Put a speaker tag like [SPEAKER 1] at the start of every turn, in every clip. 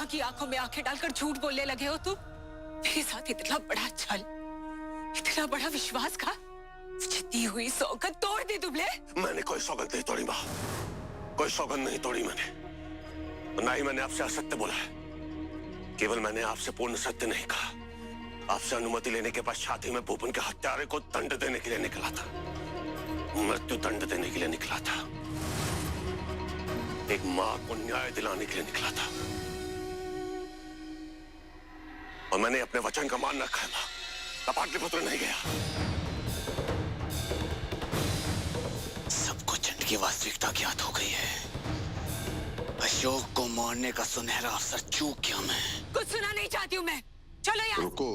[SPEAKER 1] माँ की आंखों में आंखें डालकर झूठ बोलने लगे हो तुम। मेरे साथ इतना बड़ा छल, इतना बड़ा विश्वासघात, दी हुई सौगंध तोड़ दी तुमने।
[SPEAKER 2] मैंने कोई सौगंध नहीं तोड़ी माँ, कोई सौगंध नहीं तोड़ी मैंने। ना ही मैंने आपसे असत्य बोला है। केवल मैंने आपसे पूर्ण सत्य नहीं कहा। आपसे अनुमति लेने के पश्चात ही मैं भूपन के हत्यारे को दंड देने के लिए निकला था, मृत्यु दंड देने के लिए निकला था, एक मां को न्याय दिलाने के लिए निकला था। और मैंने अपने वचन का मान रखा है मां। मैं पाटलिपुत्र नहीं गया।
[SPEAKER 3] सबको चंड की वास्तविकता ज्ञात हो गई है। अशोक को मारने का सुनहरा अवसर चूक गया मैं।
[SPEAKER 1] कुछ सुना नहीं चाहती हूँ मैं। चलो यहाँ।
[SPEAKER 4] रुको।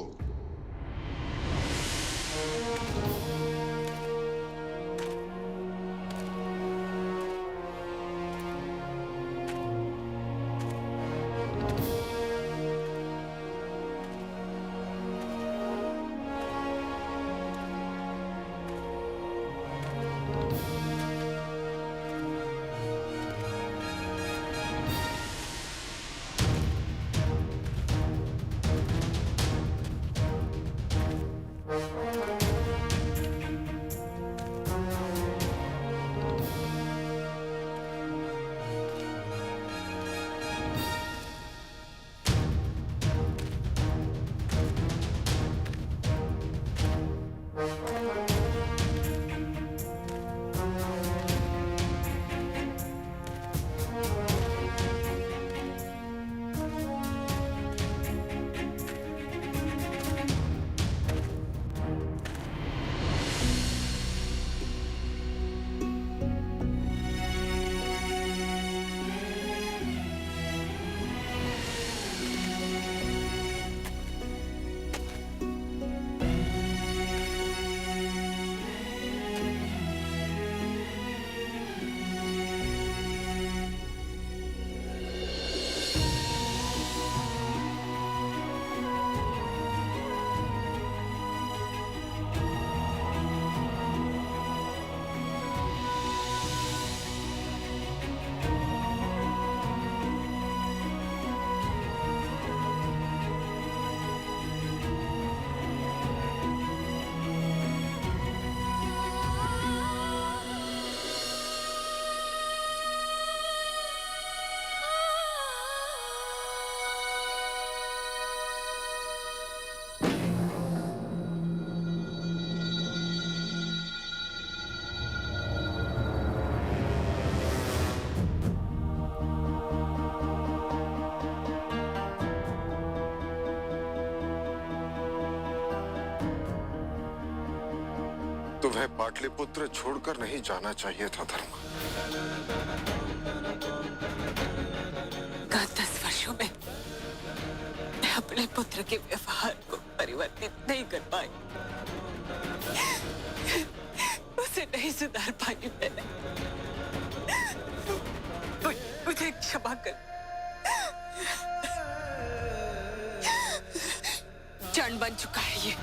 [SPEAKER 4] तुम्हें पाटलिपुत्र छोड़कर नहीं जाना चाहिए था धर्मा।
[SPEAKER 1] 10 वर्षों में मैं अपने पुत्र के व्यवहार को परिवर्तित नहीं कर पाई, उसे नहीं सुधार पाई मैंने। मुझे क्षमा कर। चंड बन चुका है ये।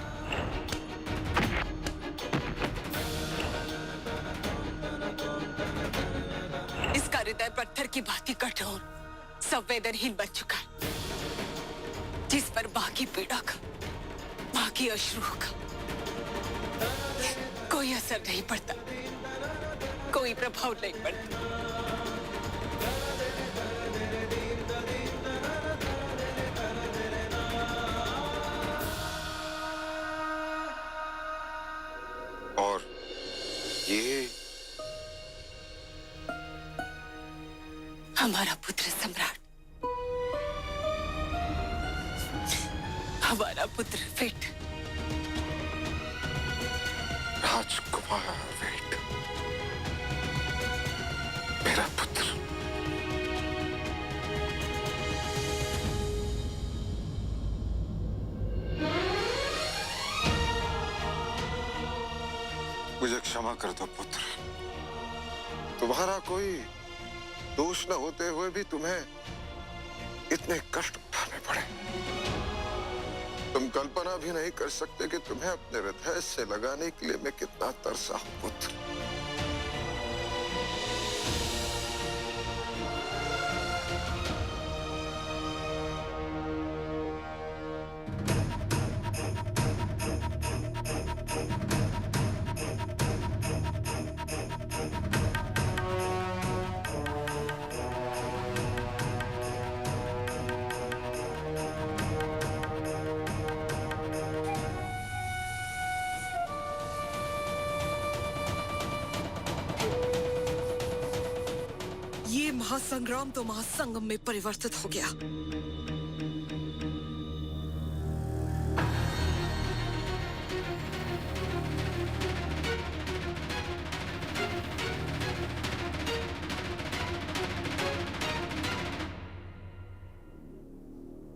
[SPEAKER 1] इसका हृदय पत्थर की भांति कठोर, संवेदनहीन बन चुका है, जिस पर मां की पीड़ा का, मां की अश्रु का कोई असर नहीं पड़ता, कोई प्रभाव नहीं पड़ता।
[SPEAKER 4] और ये
[SPEAKER 1] हमारा पुत्र सम्राट, हमारा पुत्र वेट,
[SPEAKER 4] राजकुमार वेट, मेरा पुत्र। मुझे क्षमा कर दो पुत्र। तुम्हारा कोई दोष न होते हुए भी तुम्हें इतने कष्ट उठाने पड़े। तुम कल्पना भी नहीं कर सकते कि तुम्हें अपने हृदय से लगाने के लिए मैं कितना तरसा हूं पुत्र।
[SPEAKER 5] महासंग्राम तो महासंगम में परिवर्तित हो गया।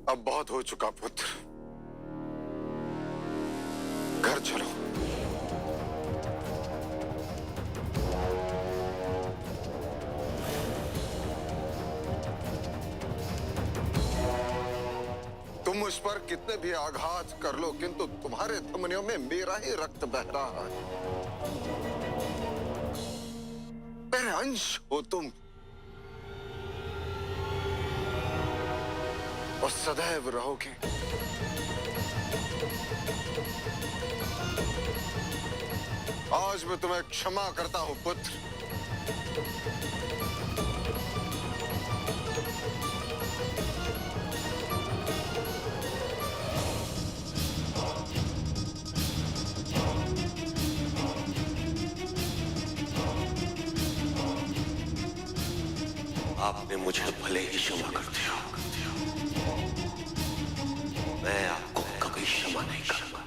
[SPEAKER 4] अब बहुत हो चुका पुत्र, घर चलो। तुम उस पर कितने भी आघात कर लो, किंतु तुम्हारे धमनियों में मेरा ही रक्त बह रहा है। मेरे अंश हो तुम, और सदैव रहोगे। आज मैं तुम्हें क्षमा करता हूं पुत्र।
[SPEAKER 2] आपने मुझे भले ही क्षमा कर दिया, मैं आपको कभी क्षमा नहीं करूंगा।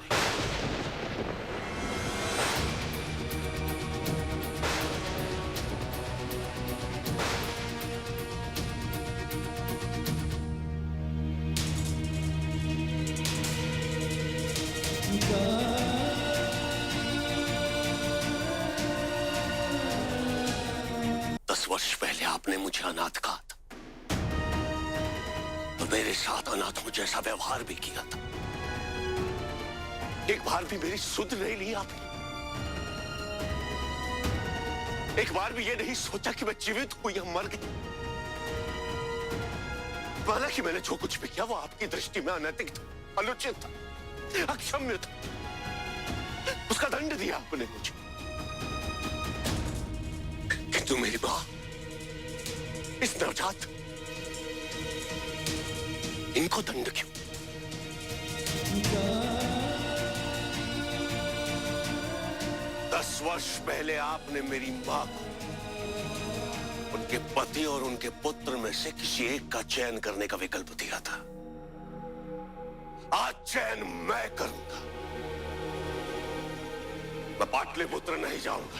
[SPEAKER 2] वर्ष पहले आपने मुझे अनाथ कहा था, और मेरे साथ अनाथों जैसा व्यवहार भी किया था। एक बार भी मेरी सुध नहीं ली आपने। एक बार भी ये नहीं सोचा कि मैं जीवित हूं या मर गई। हालांकि मैंने जो कुछ भी किया वो आपकी दृष्टि में अनैतिक था, अनुचित था, अक्षम्य था। उसका दंड दिया आपने मुझे। किंतु मेरी मां, इस नवजात, इनको दंड क्यों? दस वर्ष पहले आपने मेरी मां को उनके पति और उनके पुत्र में से किसी एक का चयन करने का विकल्प दिया था। आज चयन मैं करूंगा। मैं पाटलिपुत्र नहीं जाऊंगा।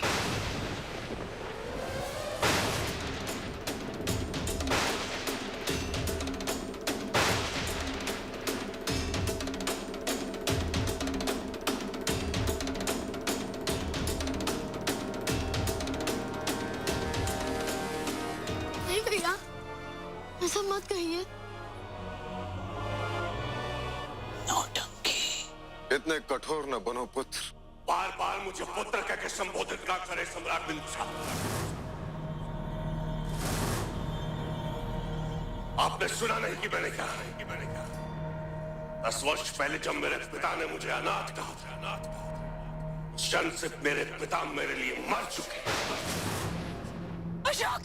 [SPEAKER 6] ऐसा मत कहिए।
[SPEAKER 3] नौटंकी।
[SPEAKER 4] इतने कठोर न बनो पुत्र।
[SPEAKER 2] बार बार मुझे पुत्र कहकर संबोधित ना करे सम्राट बिंदुसार। आपने सुना नहीं कि मैंने कहा? 10 वर्ष पहले जब मेरे पिता ने मुझे अनाथ कहा था, उस क्षण से मेरे पिता मेरे लिए मर चुके।
[SPEAKER 1] अशोक!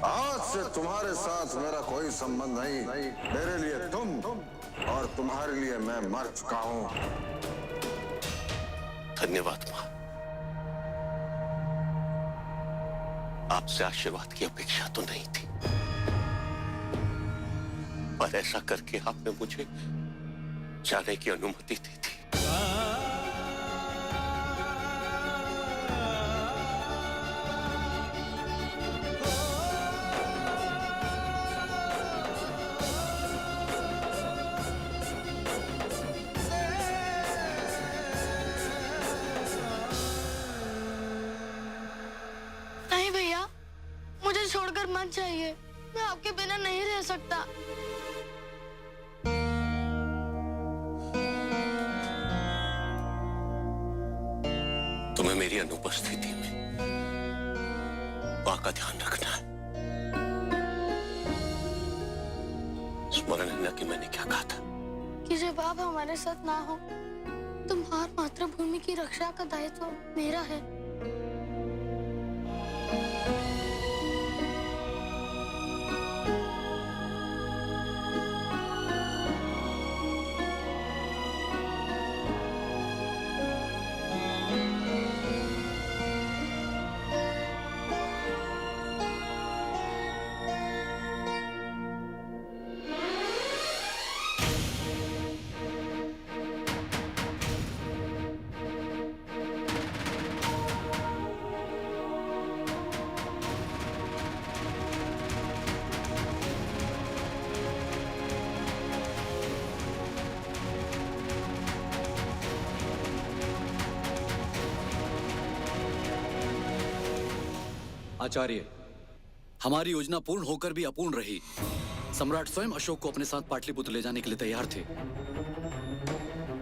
[SPEAKER 4] आज से तुम्हारे साथ मेरा कोई संबंध नहीं। मेरे लिए तुम और तुम्हारे लिए मैं मर चुका हूं।
[SPEAKER 2] धन्यवाद मां। आपसे आशीर्वाद की अपेक्षा तो नहीं थी, पर ऐसा करके आपने मुझे जाने की अनुमति दी थी।
[SPEAKER 6] नहीं भैया, मुझे छोड़कर मत जाइए। मैं आपके बिना नहीं रह सकता।
[SPEAKER 2] तुम्हें मेरी अनुपस्थिति में मां का ध्यान रखना है। स्मरण है ना कि मैंने क्या कहा था?
[SPEAKER 6] कि जब आप हमारे साथ ना हो तो मातृभूमि की रक्षा का दायित्व मेरा है।
[SPEAKER 7] आचार्य, हमारी योजना पूर्ण होकर भी अपूर्ण रही। सम्राट स्वयं अशोक को अपने साथ पाटलिपुत्र ले जाने के लिए तैयार थे,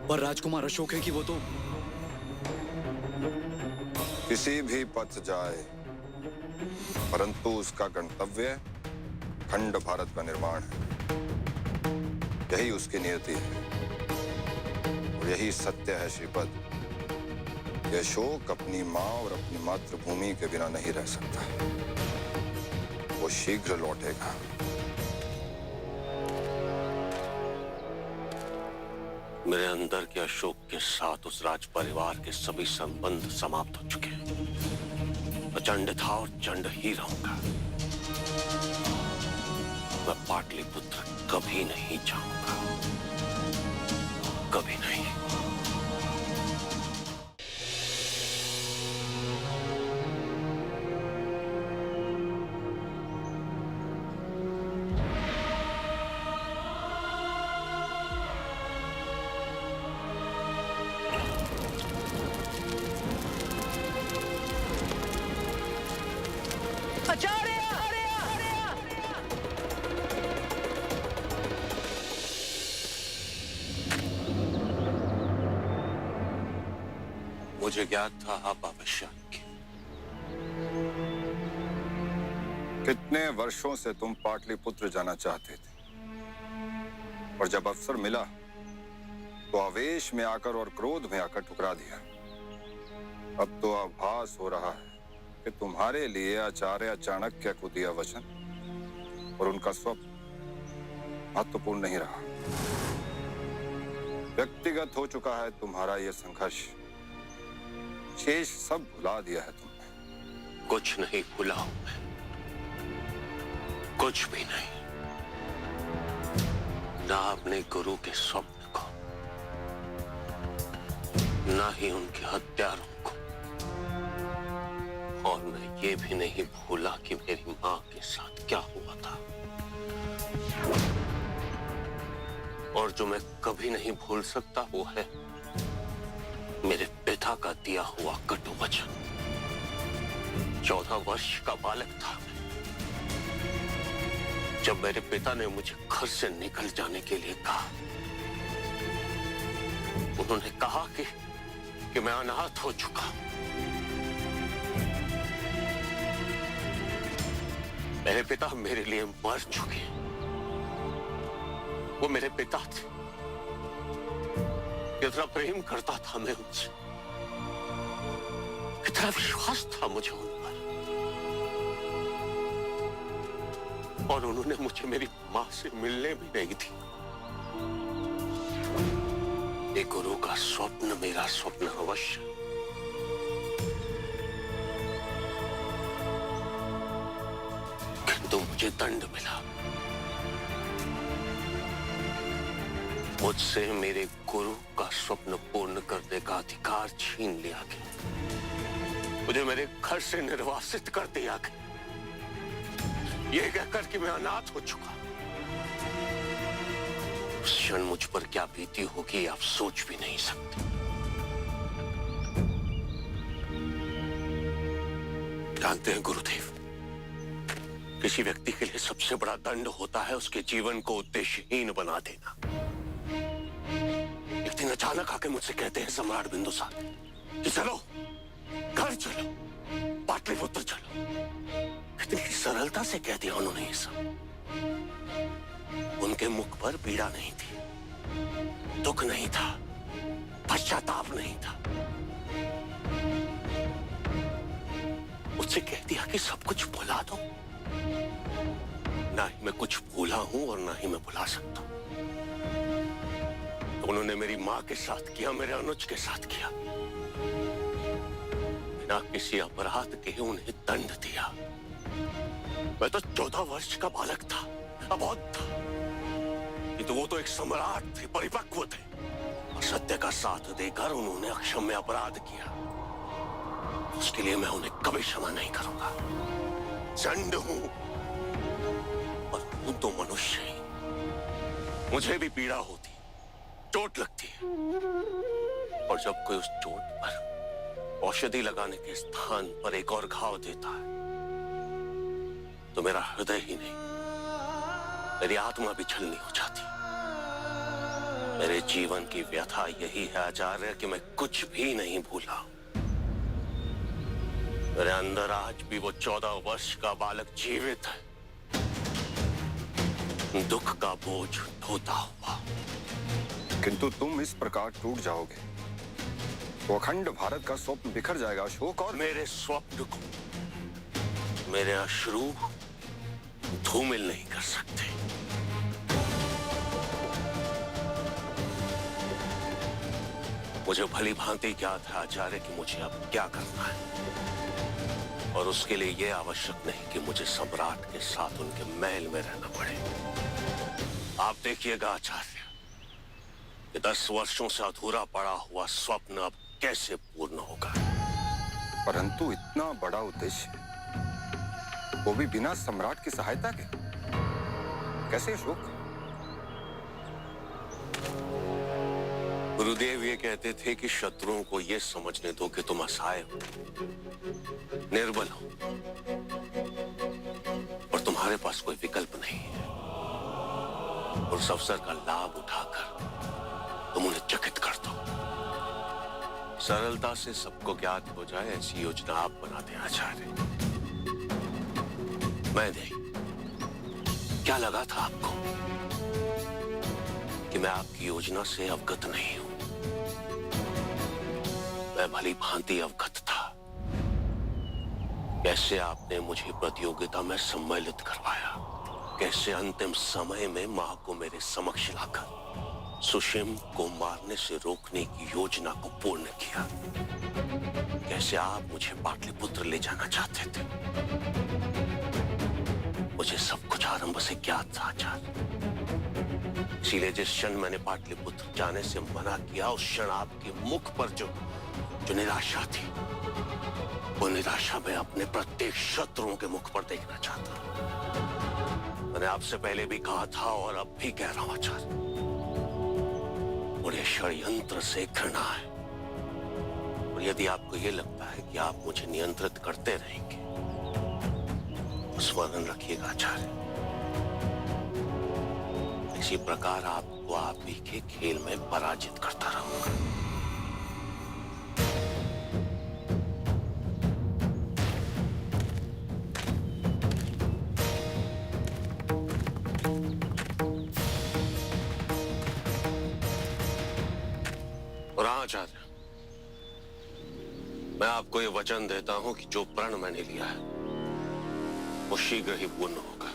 [SPEAKER 7] पर राजकुमार अशोक है कि वो तो
[SPEAKER 4] किसी भी पथ जाए, परंतु उसका गंतव्य खंड भारत का निर्माण है। यही उसकी नियति है और यही सत्य है श्रीपद कि अशोक अपनी मां और अपनी मातृभूमि के बिना नहीं रह सकता। वो शीघ्र लौटेगा।
[SPEAKER 2] मेरे अंदर के अशोक के साथ उस राज परिवार के सभी संबंध समाप्त हो चुके हैं। मैं चंड था और चंड ही रहूंगा। मैं पाटलिपुत्र कभी नहीं जाऊंगा, कभी नहीं। मुझे ज्ञात था आप भविष्यवाणी की।
[SPEAKER 4] कितने वर्षों से तुम पाटलिपुत्र जाना चाहते थे, और जब अवसर मिला तो आवेश में आकर और क्रोध में आकर ठुकरा दिया। अब तो आभास हो रहा है कि तुम्हारे लिए आचार्य चाणक्य को दिया वचन और उनका स्वप्न महत्वपूर्ण नहीं रहा। व्यक्तिगत हो चुका है तुम्हारा यह संघर्ष। शेष सब भुला दिया है तुमने।
[SPEAKER 2] कुछ नहीं भुला हूं मैं, कुछ भी नहीं। ना अपने गुरु के स्वप्न को, ना ही उनके हत्यारों को, और मैं ये भी नहीं भूला कि मेरी मां के साथ क्या हुआ था। और जो मैं कभी नहीं भूल सकता वो है मेरे पिता का दिया हुआ कटु वचन। 14 वर्ष का बालक था जब मेरे पिता ने मुझे घर से निकल जाने के लिए कहा। उन्होंने कहा कि मैं अनाथ हो चुका। मेरे पिता मेरे लिए मर चुके। वो मेरे पिता थे। कितना प्रेम करता था मैं उनसे, कितना विश्वास था मुझे उन पर। और उन्होंने मुझे मेरी मां से मिलने भी नहीं दी। एक गुरु का स्वप्न मेरा स्वप्न अवश्य, किंतु मुझे दंड मिला। मुझसे मेरे गुरु का स्वप्न पूर्ण करने का अधिकार छीन लिया गया। मुझे मेरे घर से निर्वासित कर दिया गया, यह कहकर कि मैं अनाथ हो चुका। उस क्षण मुझ पर क्या बीती होगी आप सोच भी नहीं सकते। जानते हैं गुरुदेव, किसी व्यक्ति के लिए सबसे बड़ा दंड होता है उसके जीवन को उद्देश्यहीन बना देना। एक दिन अचानक आके मुझसे कहते हैं सम्राट बिंदुसार कि चलो घर चलो, पाटलिपुत्र चलो। कितनी सरलता से कह दिया उन्होंने ये सब। उनके मुख पर पीड़ा नहीं थी, दुख नहीं था, पश्चाताप नहीं था। मुझसे कह दिया कि सब कुछ भुला दो। ना ही मैं कुछ भूला हूं और ना ही मैं भुला सकता हूं। तो उन्होंने मेरी मां के साथ किया, मेरे अनुज के साथ किया। बिना किसी अपराध के उन्हें दंड दिया। मैं तो 14 वर्ष का बालक था, अबोध था। तो वो तो एक सम्राट थे, परिपक्व थे। और सत्य का साथ देकर उन्होंने अक्षम्य अपराध किया। उसके लिए मैं उन्हें कभी क्षमा नहीं करूंगा। चंड हूं और हूं तो मनुष्य ही। मुझे भी पीड़ा होती, चोट लगती है। और जब कोई उस चोट पर औषधि लगाने के स्थान पर एक और घाव देता है तो मेरा हृदय ही नहीं, मेरी आत्मा भी छलनी हो जाती। मेरे जीवन की व्यथा यही है आचार्य कि मैं कुछ भी नहीं भूला। मेरे अंदर आज भी वो 14 वर्ष का बालक जीवित है, दुख का बोझ ढोता हुआ।
[SPEAKER 4] किंतु तुम इस प्रकार टूट जाओगे तो अखंड भारत का स्वप्न बिखर जाएगा अशोक। और
[SPEAKER 2] मेरे स्वप्न को मेरे अश्रु धूमिल नहीं कर सकते। मुझे भली भांति ज्ञात है आचार्य कि मुझे अब क्या करना है, और उसके लिए यह आवश्यक नहीं कि मुझे सम्राट के साथ उनके महल में रहना पड़े। आप देखिएगा आचार्य कि 10 वर्षों से अधूरा पड़ा हुआ स्वप्न अब कैसे पूर्ण होगा।
[SPEAKER 4] परंतु इतना बड़ा उद्देश्य, वो भी बिना सम्राट की सहायता के, कैसे अशोक?
[SPEAKER 2] गुरुदेव ये कहते थे कि शत्रुओं को यह समझने दो कि तुम असहाय हो, निर्बल हो, और तुम्हारे पास कोई विकल्प नहीं है। उस अवसर का लाभ उठाकर तुम उन्हें चकित कर दो। सरलता से सबको ज्ञात हो जाए ऐसी योजना आप बनाते हैं आचार्य। मैं नहीं, क्या लगा था आपको कि मैं आपकी योजना से अवगत नहीं हूं? मैं भली भांति अवगत था। कैसे आपने मुझे प्रतियोगिता में सम्मिलित करवाया, कैसे अंतिम समय में मां को मेरे समक्ष लाकर सुषिम को मारने से रोकने की योजना को पूर्ण किया, कैसे आप मुझे पाटलिपुत्र ले जाना चाहते थे। मुझे सब कुछ आरंभ से ज्ञात था आचार्य। इसीलिए जिस क्षण मैंने पाटलिपुत्र जाने से मना किया, उस क्षण आपके मुख पर जो निराशा थी, वो निराशा मैं अपने प्रत्येक शत्रुओं के मुख पर देखना चाहता। मैंने आपसे पहले भी कहा था और अब भी कह रहा हूं आचार्य, मुझे षड्यंत्र से घृणा है। और यदि आपको यह लगता है कि आप मुझे नियंत्रित करते रहेंगे, तो स्मरण रखिएगा आचार्य, इसी प्रकार आपको आप ही के खेल में पराजित करता रहूंगा। और आचार्य, मैं आपको ये वचन देता हूं कि जो प्रण मैंने लिया है वो शीघ्र ही पूर्ण होगा।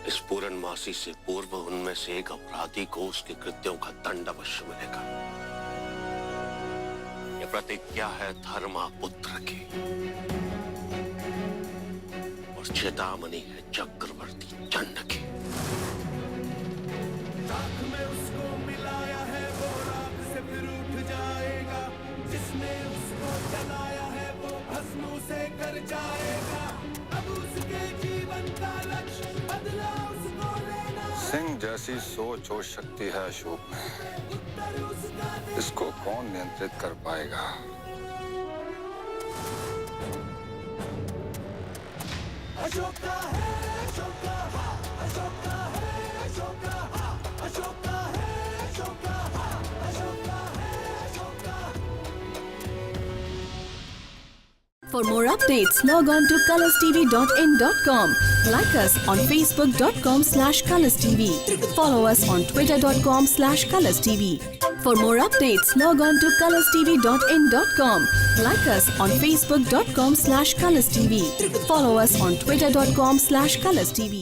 [SPEAKER 2] इस पूर्णमासी से पूर्व उनमें से एक अपराधी को उसके कृत्यों का दंड अवश्य मिलेगा। यह प्रतिज्ञा है धर्मापुत्र की, और चेतावनी है चक्रवर्ती चंड की।
[SPEAKER 4] सिंह जैसी सोच और शक्ति है अशोक में, इसको कौन नियंत्रित कर पाएगा?
[SPEAKER 8] अशोका है, अशोका, अशोका है, अशोका, अशोका है, अशोका, अशोका है, Ashoka.
[SPEAKER 9] For more updates, log on to colorstv.in.com. Like us on facebook.com/colorstv. Follow us on twitter.com/colorstv. For more updates, log on to colorstv.in.com. Like us on facebook.com/colorstv. Follow us on twitter.com/colorstv.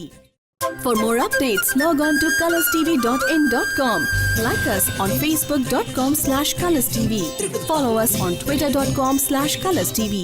[SPEAKER 9] For more updates, log on to colorstv.in.com. Like us on facebook.com/colorstv. Follow us on twitter.com/colorstv.